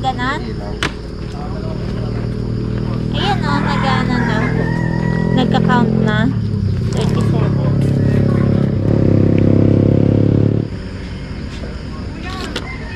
ganon? Ayan o, nag-ano na. Nagka-count na. 37.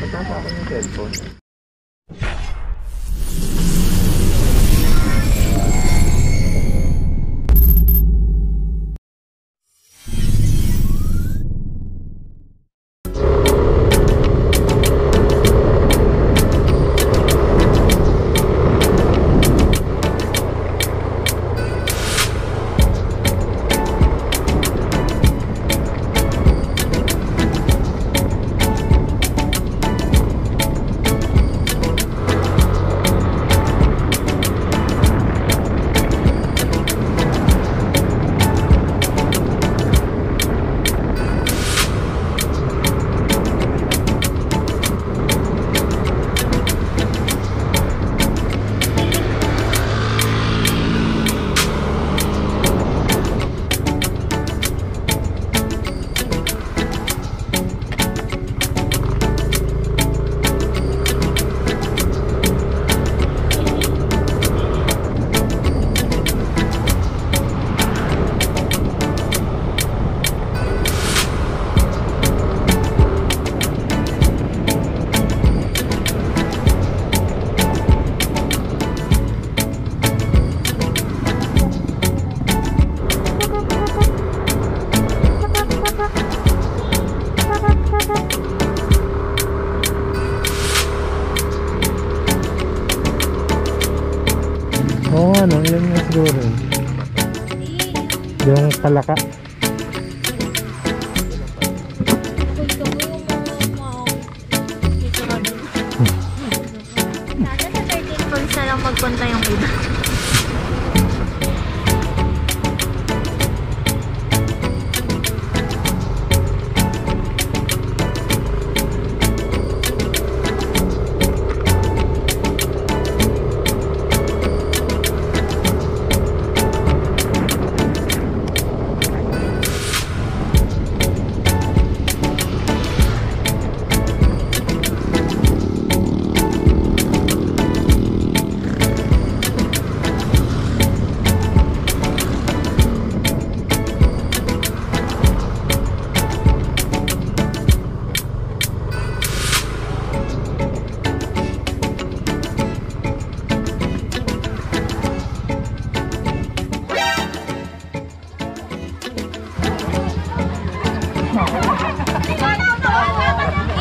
Pagkasa ako yung cellphone. Oo nga no, yun nga siguro. Yung palaka. Sana sa 13 points na lang magpunta yung iba.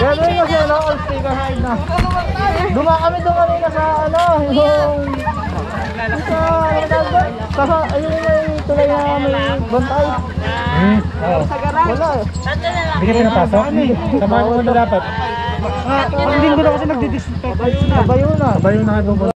Kaya doon kasi ano, all speaker hide na. Duma kami doon kanina sa ano, yung... Sa ayun yung tulay na may bantay. Oo. Wala eh. Hindi ka pinapasok? Samahan mo na dapat. Ang linggo na kasi nagdi-disinfect. Kabayo na. Kabayo na doon.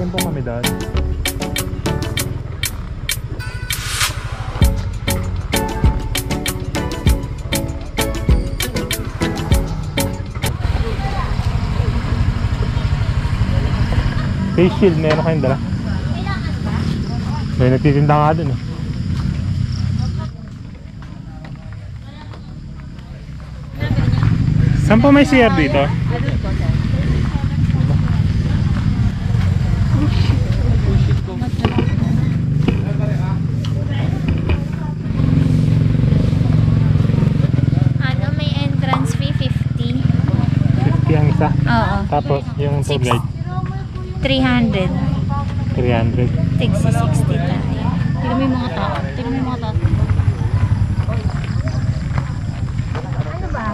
Tempo kami dahil face shield, meron kayong dala? May nagtitinda nga dun eh. Saan po may CR dito? Oo. Tapos yung tour guide 300. 300. Tigsi 60 tayo. Tignan mo yung mga tao. Tignan mo yung mga tao. Ano ba?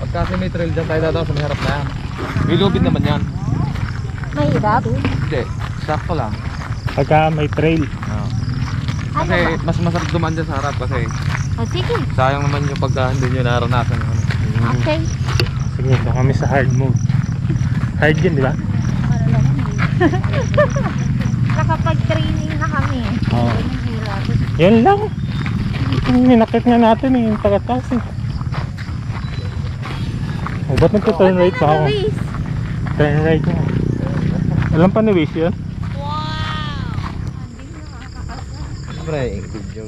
Pagkasi may trail dyan tayo dadaw sa may harap na yan. May lubid naman yan. Mahirap? Hindi, sakto lang. Pagka may trail. Kasi mas masarap dumaan dyan sa harap kasi O sige. Sayang naman yung pagka hindi nyo naranasan yun. Okay. Sige, doon kami sa hard mode. Hard yun, di ba? Para naman Nakapag-training na kami. Oo. hirap. Yan lang. Yung minakit nga natin eh, yung pagkataas eh. Oh, ba't nagka-turn right pa ako? Turn right na. Alam pa ni Wish yun? Siyempre, video.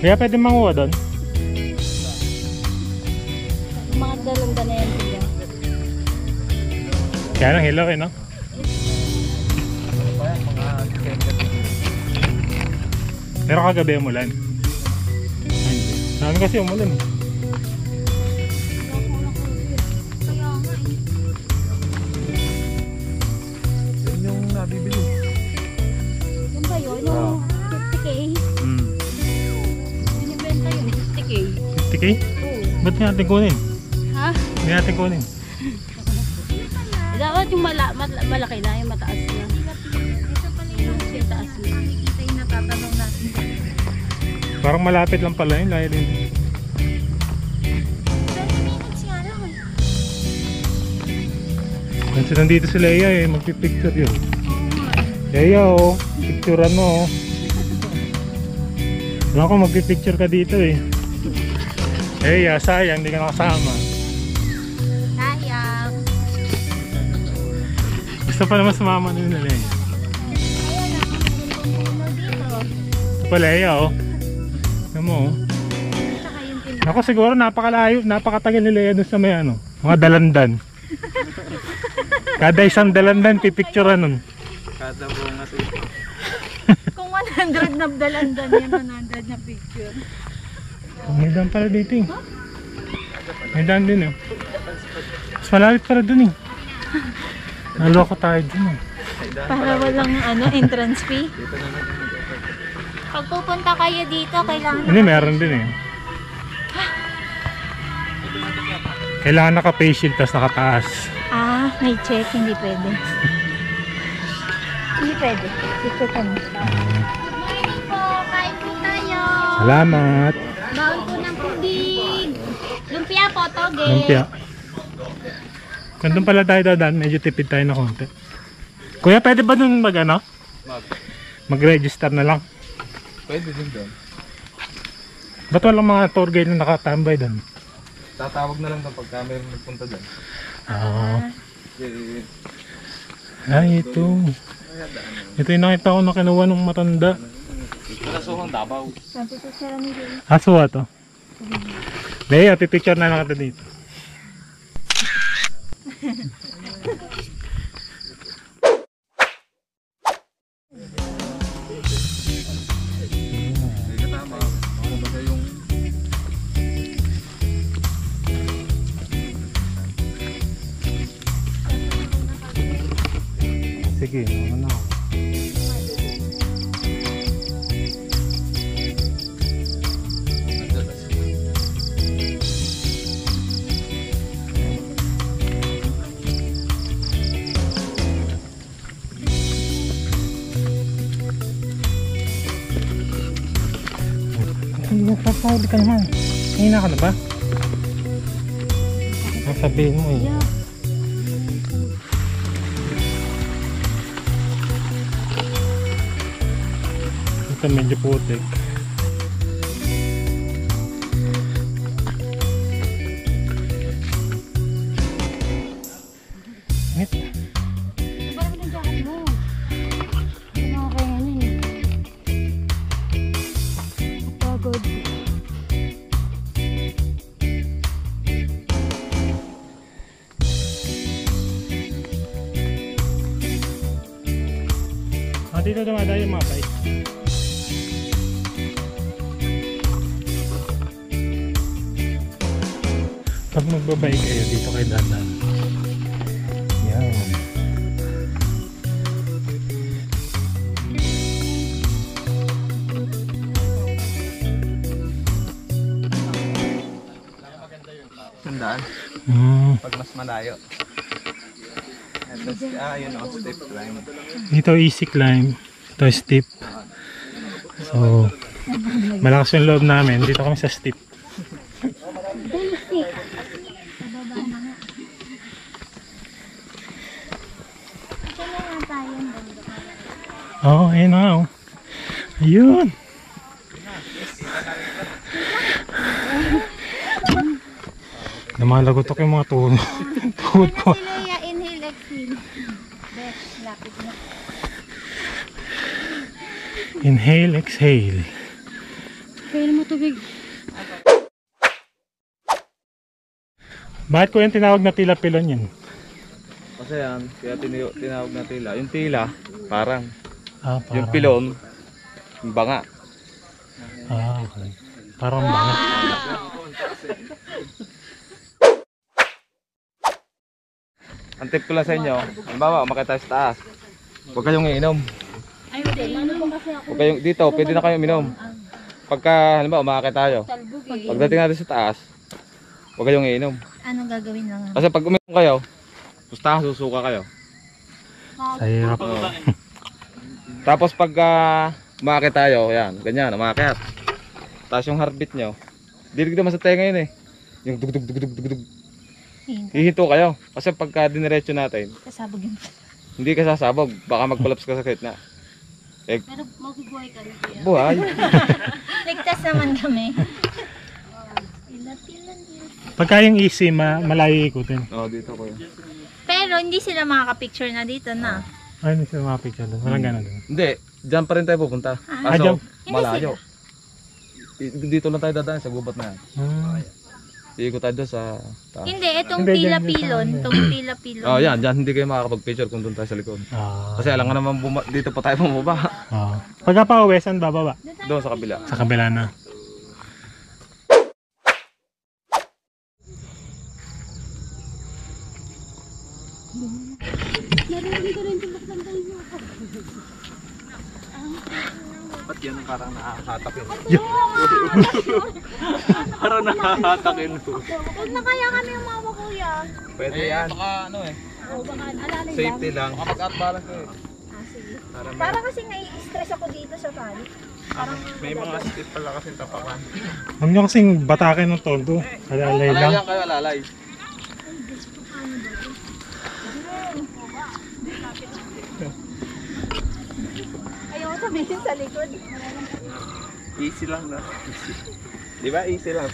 Kaya pwede manguha doon? Mga dalanda na yan sila. Kaya lang hilaw eh, no? Pero kagabi umulan. Saan kasi umulan eh. Yun yung nabibili. Yun ba yun? Yung 50K? Binibenta yun, 50K. 50K? Oo. Ba't nga natin kunin? Ha? Hindi natin kunin. Dapat yung malaki na, yung mataas na. Yung taas na. Nakikita yung natatanong natin. Parang malapit lang pala yun. Layo din. 20 minutes nga lang eh. Kasi nandito si Leia eh. Magpipicture yun. Leia oh. Picturean mo oh. Alam ko magpipicture ka dito eh. Leia, sayang. Hindi ka nakasama. Sayang. Gusto pa naman sumama nyo na Leia. Ayun na, puno dito. Ito pa Leia oh. Ano mo oh. Tsaka yung tindahan. Ako siguro napakalayo, napakatagal ni Leia dun sa may ano, mga dalandan. Kada isang dalandan pipicturean nun. Kada bunga ito. Kung 100 na dalandan yan, 100 na picture. May daan pala dito eh. May daan din eh. Mas malapit para dun eh. Naloko tayo dun eh. Para walang entrance fee. Dito na natin. Pag pupunta kayo dito, kailangan Hindi, meron din eh. Kailangan naka-face shield tapos nakataas. Ah, may check, hindi pwede. Hindi pwede. I-check ka mo. Good morning po, kain po tayo. Salamat. Baon po ng tubig. Lumpia po, toge. Lumpia. Kung doon pala tayo dadaan, medyo tipid tayo na konti. Kuya, pwede ba dun mag-register na lang? Pwede din doon. Ba't walang mga tour guide na nakatambay doon? Tatawag na lang doon pagka mayroong nagpunta doon. Ay, ito. Ito yung nakita ko na kinuha ng matanda. Karasuhang Davao. Sabi ko sila ni Ray. Aswa to. Leia, pipicture na lang kita dito. Hindi ka tama. Ano ba yung... Sige, naman na ako. Hindi mo papahuli ka naman. Hina ka na ba? Sabihin mo eh. Ito medyo putik. Ngit. Parang nandiyan mo. Hindi mga kayanin eh. Pagod. Dito dumada yung mga bike. Pag magbabike kayo, dito kayo dadaan. Yan. dadaan. Pag mas malayo. Ito, yun o, steep climb. Dito easy climb. Ito steep. So, malakas yung loob namin. Dito kami sa steep. Basic. Bababa na nga. Ito na nga tayo. Oo, ayun na oh. Ayun. Namalagotok yung mga tuhod. Tuhod ko. Sila inhale, exhale. Best, lapit na. Inhale, exhale. Kaya mo tubig. Bakit ko yung tinawag na tila pilon yun? Kasi yan, kaya tinawag na tila. Yung tila, parang. Parang. Yung pilon, yung banga. Okay. Parang bangat. Ang tip ko lang sa inyo, halimbawa, umakit tayo sa taas. Huwag kayong iinom. Ay, ano po kasi ako? Huwag kayong, dito, pwede na kayong uminom. Pagka, halimbawa, umakit tayo. Pagdating natin sa taas, huwag kayong iinom. Anong gagawin lang? Kasi pag uminom kayo, sa susuka kayo. Sa hirap. Tapos pag umakit tayo, yan, ganyan, umakit. Tapos yung heartbeat nyo, dinig naman sa tenga yun eh. Yung dugdug dugdug dugdug. Hihinto kayo. Kasi pagka diniretso natin, Kasabog yun. hindi ka sasabog. Baka mag-collapse ka sa gitna. Pero magubuhay ka rin kuya. Buhay. Ligtas naman kami. Ilan din. Pagka yung easy, malayo ikutin. Oo, dito ko yun. Pero hindi sila makaka-picture na dito na. Ay, hindi sila mapicture doon. Walang gano'n doon. Hindi, dyan pa rin tayo pupunta. dyan. Kaso, malayo. Dito lang tayo dadaan sa gubat na yan. Iikot tayo doon sa taas. Hindi, itong Hindi, dyan, pila-pilon. dyan sa Itong pila-pilon. Oh, yan, dyan hindi kayo makakapag-picture kung doon tayo sa likod. Kasi alam nga naman dito pa tayo bumaba. Pagka pa uwi, saan bababa? Doon sa kabila. Sa kabila na. Ba't yan parang nakakatak yun? Parang nakakatak yun. Huwag na kaya kami umawa kuya. Pwede yan. Baka ano eh. Baka alalay Safety lang. Baka mag-out balance ko eh. Sige. Para kasi nai-stress ako dito sa tali. May mga stiff pala kasi tapakan. Huwag nyo kasing batakin ng tondo. Alalay lang. Alalay kayo, alalay. Ayaw sabihin sa likod. Easy lang na. Di ba? Easy lang.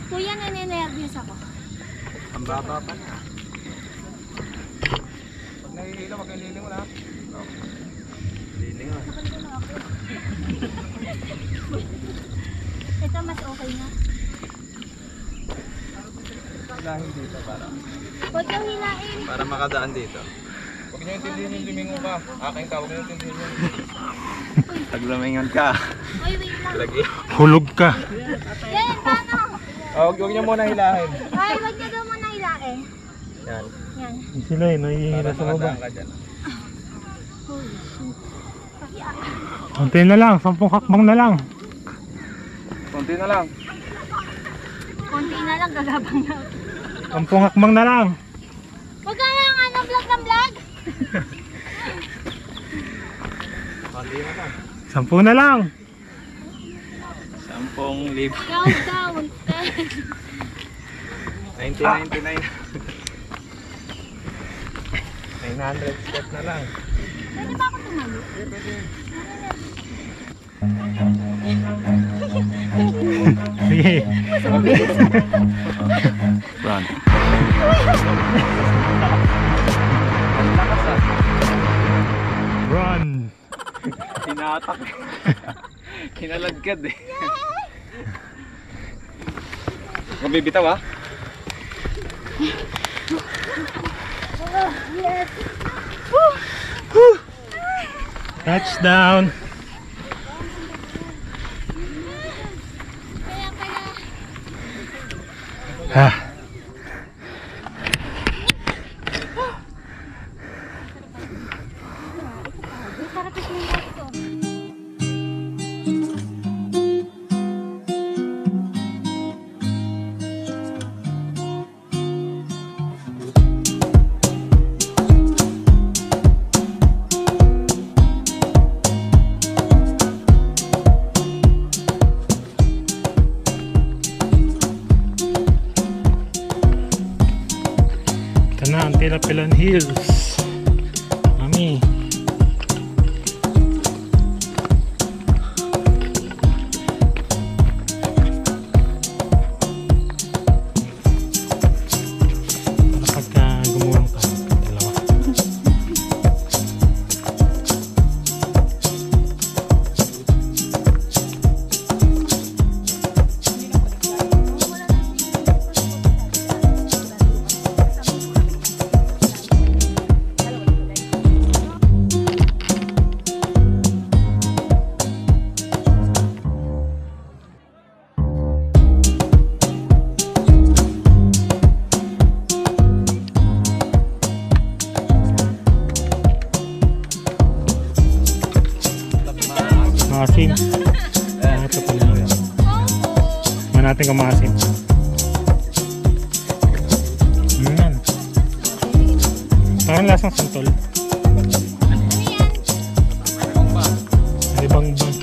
Kuya, naninervyos ako. Ang baba pa na. Pag nahihilo, wag kang liling mo na. Liling mo. Ito mas okay na. Hilahin dito Huwag kang hilain. para makadaan dito. Huwag nyo intindihin yung lumingon ka. Aking ka, huwag nyo intindihin yun. Taglamingon ka. Uy, wait lang. Lagi. Hulog ka. Yan, paano? Huwag nyo muna hilahin. Ay, huwag niyo daw muna hilain. Yan. Yan. Sila eh, nahihila Para sa baba. makadaan ka dyan. Konti na lang, 10 hakbang na lang. Konti na lang. Konti na lang, gagabang na. 10 hakbang na lang. Huwag ka lang, vlog ng vlog. Konti na lang. 10 na lang. 10 libo. Countdown. 1999. 900 step na lang. Pwede ba ako tumalo? Sige. Run. Run. Tinatak. Kinalagkad eh. Mabibitaw ah. Yes. Touchdown. Kaya pala. Ah. Sarap ito yung ito. Papillon Hills. Mami. Pagka gumulang ka, dalawa. Maasim. Ito pala yun. Mahan natin kung maasim. Yan. Parang lasang santol. Ibang bang.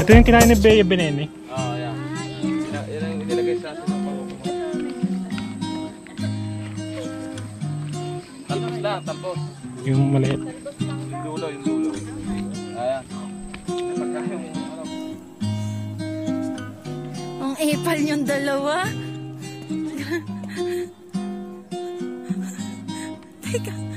Ito yung kinain ni Bea Benene. Oo, yan. Yan ang inilagay sa atin ng pangunguma. Talpos lang, talpos. Yung maliit. Yung dulo, yung dulo. Ayan. Pagka yung ano. Ang ipal yung dalawa. Teka.